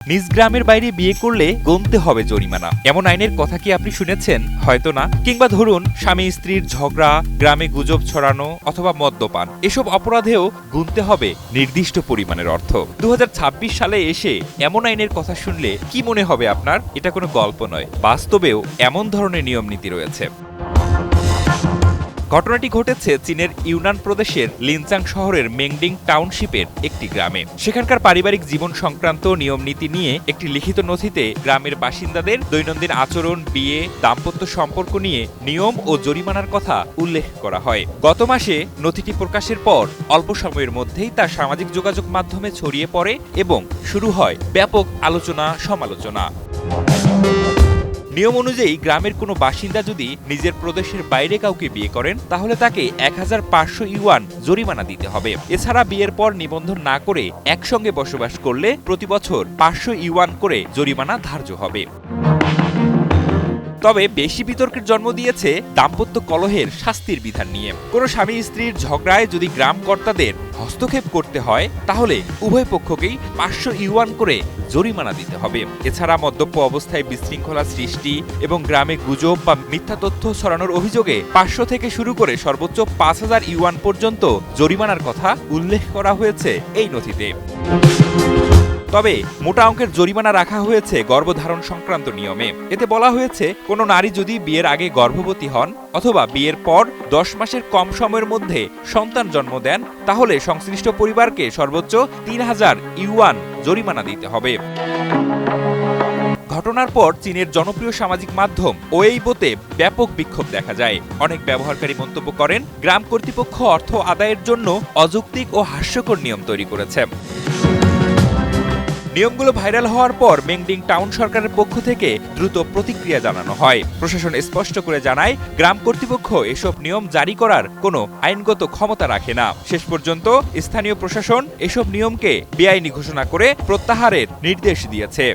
নিজ গ্রামের বাইরে বিয়ে করলে গুনতে হবে জরিমানা, এমন আইনের কথা কি আপনি শুনেছেন? হয়তো না। কিংবা ধরুন স্বামী স্ত্রীর ঝগড়া, গ্রামে গুজব ছড়ানো অথবা মদ্যপান, এসব অপরাধেও গুনতে হবে নির্দিষ্ট পরিমাণের অর্থ। 2026 সালে এসে এমন আইনের কথা শুনলে কি মনে হবে আপনার? এটা কোনো গল্প নয়, বাস্তবেও এমন ধরনের নিয়ম নীতি রয়েছে। ঘটনাটি ঘটেছে চীনের ইউনান প্রদেশের লিনচাং শহরের মেংডিং টাউনশিপের একটি গ্রামে। সেখানকার পারিবারিক জীবন সংক্রান্ত নিয়ম নীতি নিয়ে একটি লিখিত নথিতে গ্রামের বাসিন্দাদের দৈনন্দিন আচরণ, বিয়ে, দাম্পত্য সম্পর্ক নিয়ে নিয়ম ও জরিমানার কথা উল্লেখ করা হয়। গত মাসে নথিটি প্রকাশের পর অল্প সময়ের মধ্যেই তা সামাজিক যোগাযোগ মাধ্যমে ছড়িয়ে পড়ে এবং শুরু হয় ব্যাপক আলোচনা সমালোচনা। নিয়ম অনুযায়ী গ্রামের কোনো বাসিন্দা যদি নিজের প্রদেশের বাইরে কাউকে বিয়ে করেন তাহলে তাকে 1500 ইউয়ান জরিমানা দিতে হবে। এছাড়া বিয়ের পর নিবন্ধন না করে একসঙ্গে বসবাস করলে প্রতি বছর 500 ইউয়ান করে জরিমানা ধার্য হবে। তবে বেশি বিতর্কের জন্ম দিয়েছে দাম্পত্য কলহের শাস্তির বিধান নিয়ে। কোনো স্বামী স্ত্রীর ঝগড়ায় যদি গ্রাম কর্তাদের হস্তক্ষেপ করতে হয় তাহলে উভয় পক্ষকেই 500 ইউয়ান করে জরিমানা দিতে হবে। এছাড়া মদ্যপ অবস্থায় বিশৃঙ্খলা সৃষ্টি এবং গ্রামে গুজব বা মিথ্যা তথ্য ছড়ানোর অভিযোগে 500 থেকে শুরু করে সর্বোচ্চ 5000 ইউয়ান পর্যন্ত জরিমানার কথা উল্লেখ করা হয়েছে এই নথিতে। তবে মোটা অঙ্কের জরিমানা রাখা হয়েছে গর্ভধারণ সংক্রান্ত নিয়মে। এতে বলা হয়েছে কোনো নারী যদি বিয়ের আগে গর্ভবতী হন অথবা বিয়ের পর 10 মাসের কম সময়ের মধ্যে সন্তান জন্ম দেন তাহলে সংশ্লিষ্ট পরিবারকে সর্বোচ্চ 3000 ইউয়ান জরিমানা দিতে হবে। ঘটনার পর চীনের জনপ্রিয় সামাজিক মাধ্যম ওয়েইবোতে ব্যাপক বিক্ষোভ দেখা যায়। অনেক ব্যবহারকারী মন্তব্য করেন, গ্রাম কর্তৃপক্ষ অর্থ আদায়ের জন্য অযৌক্তিক ও হাস্যকর নিয়ম তৈরি করেছে। নিয়মগুলো ভাইরাল হওয়ার পর মেংডিং টাউন সরকারের পক্ষ থেকে দ্রুত প্রতিক্রিয়া জানানো হয়। প্রশাসন স্পষ্ট করে জানায়, গ্রাম কর্তৃপক্ষ এসব নিয়ম জারি করার কোনো আইনগত ক্ষমতা রাখে না। শেষ পর্যন্ত স্থানীয় প্রশাসন এসব নিয়মকে বেআইনি ঘোষণা করে প্রত্যাহারের নির্দেশ দিয়েছে।